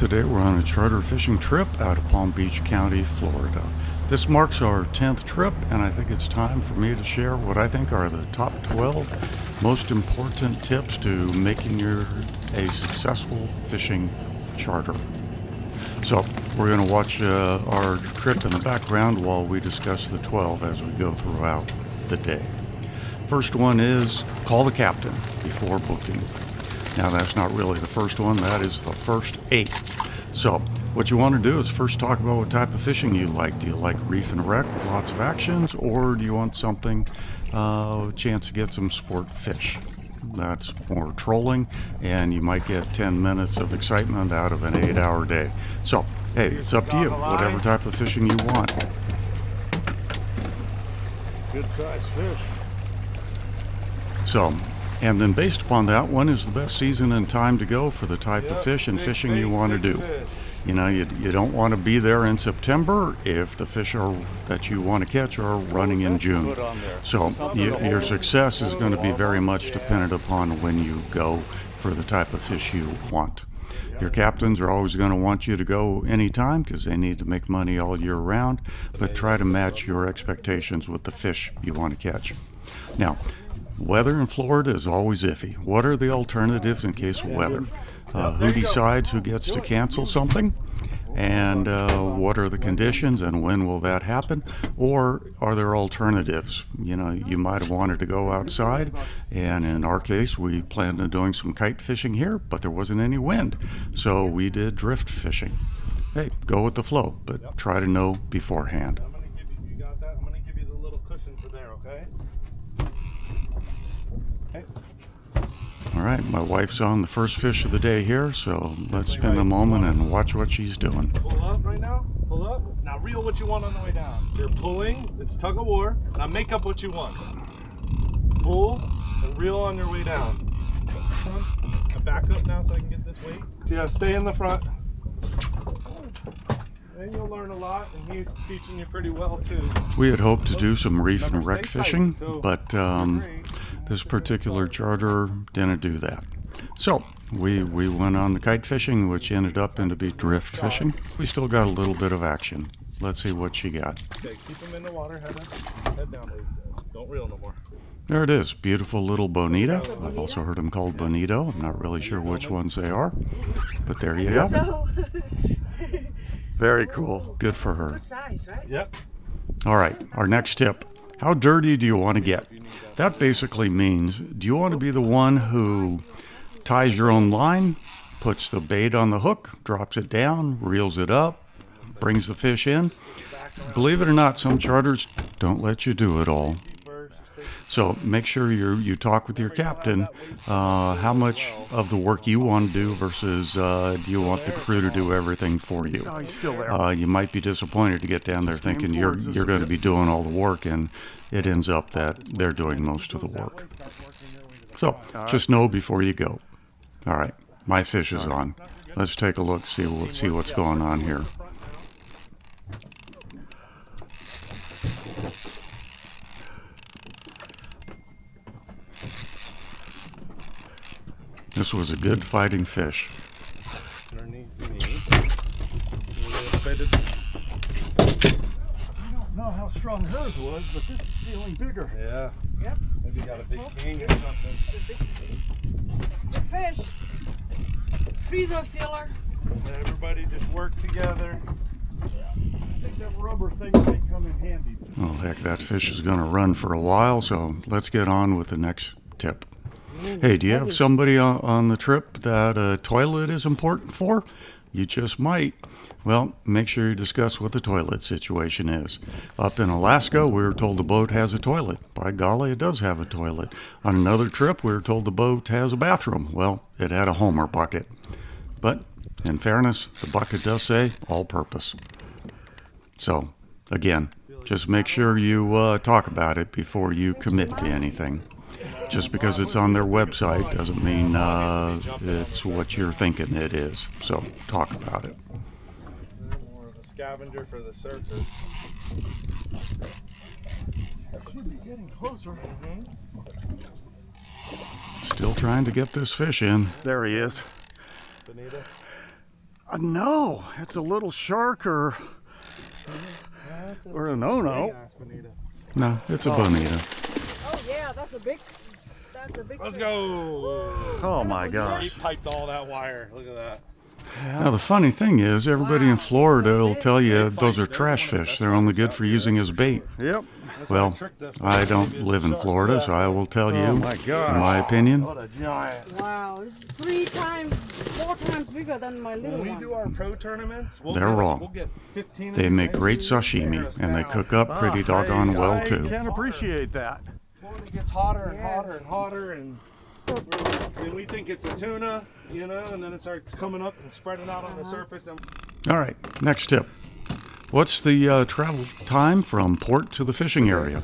Today we're on a charter fishing trip out of Palm Beach County, Florida. This marks our 10th trip, and I think it's time for me to share what I think are the top 12 most important tips to making a successful fishing charter. So we're going to watch our trip in the background while we discuss the 12 as we go throughout the day. First one is call the captain before booking. Now that's not really the first one, that is the first 8. So what you want to do is first talk about what type of fishing you like. Do you like reef and wreck with lots of actions, or do you want something, a chance to get some sport fish? That's more trolling, and you might get 10 minutes of excitement out of an 8-hour day. So, hey, it's up to you, whatever type of fishing you want. Good sized fish. So, and then based upon that, when is the best season and time to go for the type of fish and fishing you want to do? You know, you don't want to be there in September if the fish that you want to catch are running in June. So your success is going to be very much dependent upon when you go for the type of fish you want. Your captains are always going to want you to go anytime because they need to make money all year round, but try to match your expectations with the fish you want to catch. Now, weather in Florida is always iffy. What are the alternatives in case of weather? Who decides who gets to cancel something? And what are the conditions and when will that happen? Or are there alternatives? You know, you might have wanted to go outside, and in our case, we planned on doing some kite fishing here, but there wasn't any wind. So we did drift fishing. Hey, go with the flow, but try to know beforehand. You got that? I'm going to give you the little cushion for there, okay? All right, my wife's on the first fish of the day here, so let's spend a moment and watch what she's doing. Pull up right now. Pull up. Now reel what you want on the way down. You're pulling. It's tug of war. Now make up what you want. Pull and reel on your way down. Now back up now so I can get this weight. Yeah, stay in the front. And you'll learn a lot, and he's teaching you pretty well too. We had hoped to do some reef and wreck fishing, but this particular charter didn't do that. So we went on the kite fishing, which ended up into be drift fishing. We still got a little bit of action. Let's see what she got. Okay, keep him in the water. Head down. Don't reel no more. There it is, beautiful little bonita. I've also heard them called bonito. I'm not really sure which ones they are, but there you go. Very cool. Good for her. Good size, right? Yep. All right, our next tip. How dirty do you want to get? That basically means, do you want to be the one who ties your own line, puts the bait on the hook, drops it down, reels it up, brings the fish in? Believe it or not, some charters don't let you do it all. So make sure you talk with your captain how much of the work you want to do versus do you want the crew to do everything for you. You might be disappointed to get down there thinking you're going to be doing all the work, and it ends up that they're doing most of the work. So just know before you go. All right, my fish is on. Let's take a look, see what's going on here. This was a good fighting fish. Underneath me. I don't know how strong hers was, but this is feeling bigger. Yeah. Yep. Maybe got a big king or something. Good fish. Freezer filler. Everybody just work together. I think that rubber thing might come in handy. Oh, heck, that fish is going to run for a while, so let's get on with the next tip. Hey, do you have somebody on the trip that a toilet is important for? You just might. Well, make sure you discuss what the toilet situation is. Up in Alaska, we were told the boat has a toilet. By golly, it does have a toilet. On another trip, we were told the boat has a bathroom. Well, it had a Homer bucket. But, in fairness, the bucket does say all-purpose. So, again, just make sure you talk about it before you commit to anything. Just because it's on their website doesn't mean it's what you're thinking it is. So talk about it. More of a scavenger for the surface. Should be getting closer. Still trying to get this fish in. There he is. Bonita. No, it's a little shark or a no-no. No, it's a bonita. Oh yeah, that's a big Let's fish. go. Oh my gosh. He piped all that wire. Look at that. Now the funny thing is, everybody in Florida will tell you those are trash fish. They're only good for using as bait. Yep. Well, I don't live in Florida, so I will tell you, in my opinion, What a giant. Wow, it's 4 times bigger than my little When we one. do our pro tournaments, they're wrong. We'll get 15 They make great sashimi, and they cook up pretty doggone well too. I can appreciate that. Florida gets hotter and Yeah. hotter and hotter, and then we think it's a tuna, you know, and then it starts coming up and spreading out on the surface. And All right, next tip. What's the travel time from port to the fishing area?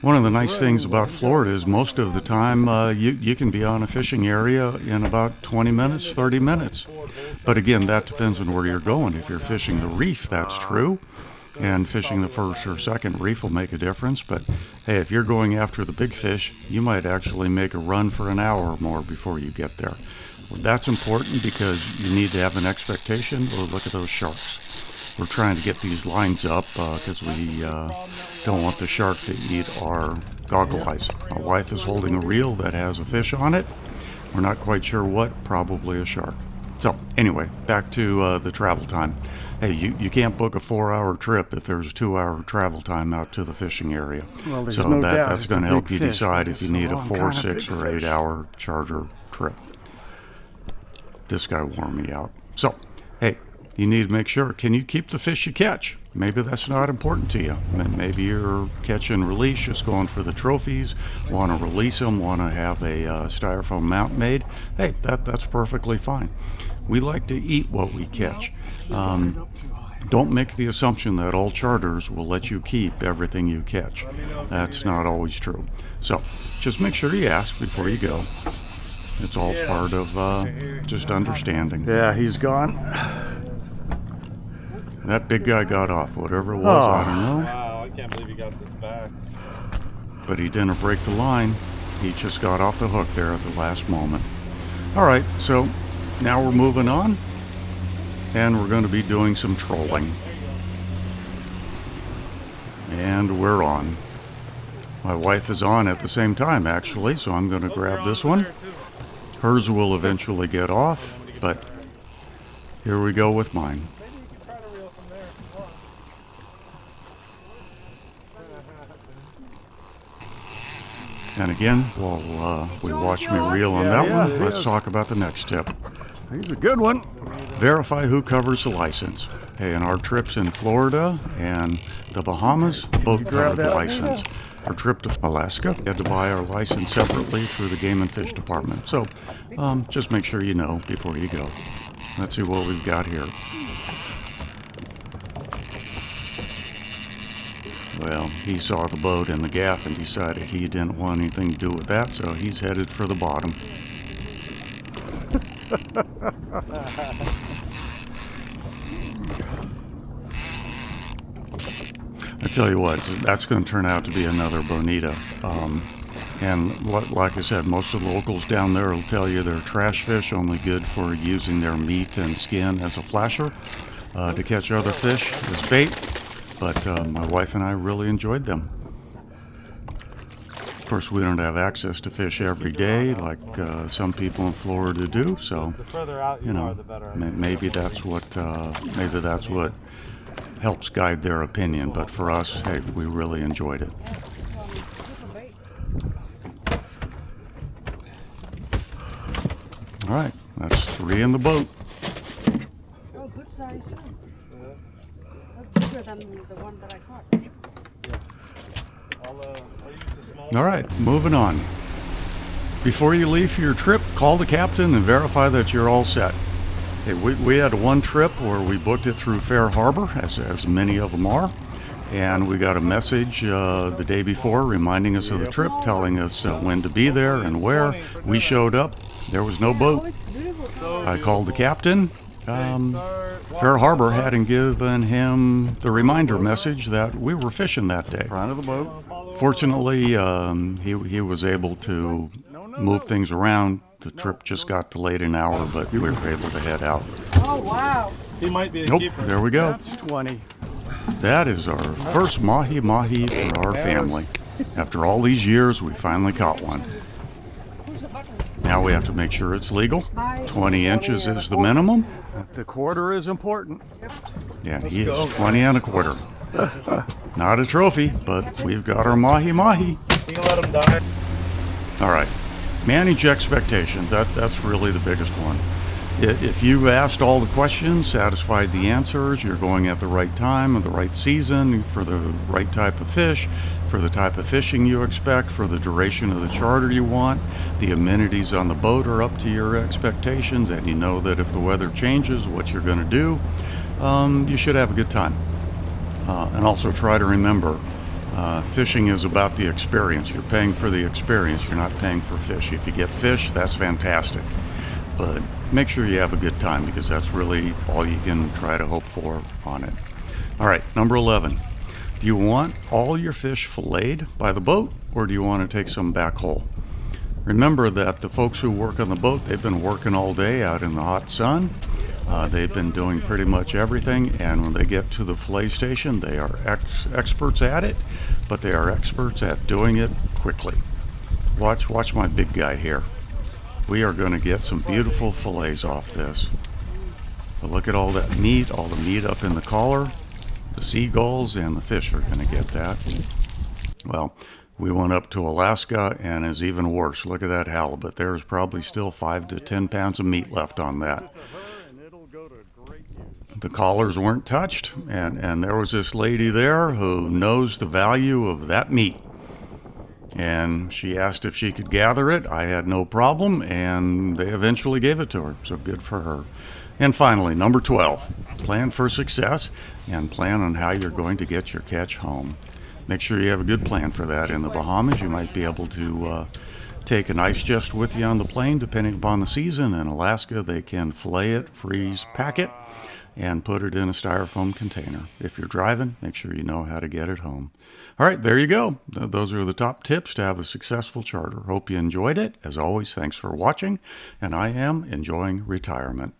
One of the nice things about Florida is most of the time you can be on a fishing area in about 20 minutes, 30 minutes. But again, that depends on where you're going. If you're fishing the reef, that's true. And fishing the first or second reef will make a difference. But hey, if you're going after the big fish, you might actually make a run for an hour or more before you get there. Well, that's important because you need to have an expectation. Oh, look at those sharks. We're trying to get these lines up because we don't want the shark to eat our goggle eyes. My wife is holding a reel that has a fish on it. We're not quite sure what, probably a shark. So anyway, back to the travel time. Hey, you can't book a 4-hour trip if there's a 2-hour travel time out to the fishing area. Well, there's So no doubt that's it's going a to help big you fish, decide but if you it's the need a wrong 4, kind of 6, big or fish. 8-hour charter trip. This guy wore me out. So, hey, you need to make sure, can you keep the fish you catch? Maybe that's not important to you. Maybe you're catch and release, just going for the trophies, want to release them, want to have a styrofoam mount made. Hey, that's perfectly fine. We like to eat what we catch. Don't make the assumption that all charters will let you keep everything you catch. That's not always true. So just make sure you ask before you go. It's all part of just understanding. Yeah, he's gone. That big guy got off, whatever it was, I don't know. wow, I can't believe you got this back. But he didn't break the line. He just got off the hook there at the last moment. All right, so now we're moving on, and we're going to be doing some trolling. And we're on. My wife is on at the same time, actually, so I'm going to grab this one. Hers will eventually get off, but here we go with mine. Maybe you can try to reel from there if you want. And again, while we watch me reel on that one, let's talk about the next tip. He's a good one. Verify who covers the license. Hey, in our trips in Florida and the Bahamas, the boat covered the license. Our trip to Alaska, we had to buy our license separately through the Game and Fish Department. So just make sure you know before you go. Let's see what we've got here. Well, he saw the boat in the gaff and decided he didn't want anything to do with that, so he's headed for the bottom. I tell you what, that's going to turn out to be another bonita. And like I said, most of the locals down there will tell you they're trash fish, only good for using their meat and skin as a flasher to catch other fish as bait. But my wife and I really enjoyed them. Of course, we don't have access to fish every day like some people in Florida do. So, The further out you you are, know, the better. maybe that's what helps guide their opinion. But for us, hey, we really enjoyed it. All right, that's 3 in the boat. Oh, good size too. That's bigger than the one that I caught. I'll use the small All right, moving on. Before you leave for your trip, call the captain and verify that you're all set. Hey, we had one trip where we booked it through Fair Harbor, as many of them are, and we got a message the day before reminding us of the trip, telling us when to be there and where. We showed up, there was no Oh, boat. it's beautiful. I called the captain. Fair Harbor hadn't given him the reminder message that we were fishing that day. Front of the boat. Fortunately, he was able to move things around. The trip just got delayed an hour, but we were able to head out. Oh wow. He might be a Nope, keeper. there we go. That's 20. That is our first mahi-mahi for our family. After all these years, we finally caught one. Now we have to make sure it's legal. 20 inches is the minimum. The quarter is important. Yeah, he is 20 and a quarter. Not a trophy, but we've got our mahi-mahi. You can let him die. All right, manage expectations. That's really the biggest one. If you asked all the questions, satisfied the answers, you're going at the right time and the right season for the right type of fish, for the type of fishing you expect, for the duration of the charter you want, the amenities on the boat are up to your expectations, and you know that if the weather changes, what you're going to do, you should have a good time. And also try to remember, fishing is about the experience. You're paying for the experience. You're not paying for fish. If you get fish, that's fantastic. But make sure you have a good time, because that's really all you can try to hope for on it. All right, number 11. Do you want all your fish filleted by the boat, or do you want to take some back whole? Remember that the folks who work on the boat, they've been working all day out in the hot sun. They've been doing pretty much everything, and when they get to the fillet station, they are experts at it, but they are experts at doing it quickly. Watch my big guy here. We are going to get some beautiful fillets off this. But look at all that meat, all the meat up in the collar. The seagulls and the fish are going to get that. Well, we went up to Alaska, and it's even worse. Look at that halibut. There's probably still 5 to 10 pounds of meat left on that. The collars weren't touched, and there was this lady there who knows the value of that meat. And she asked if she could gather it. I had no problem, and they eventually gave it to her, so good for her. And finally, number 12, plan for success and plan on how you're going to get your catch home. Make sure you have a good plan for that. In the Bahamas, you might be able to take an ice chest with you on the plane, depending upon the season. In Alaska, they can fillet it, freeze, pack it, and put it in a styrofoam container. If you're driving, make sure you know how to get it home. All right, there you go. Those are the top tips to have a successful charter. Hope you enjoyed it. As always, thanks for watching, and I am enjoying retirement.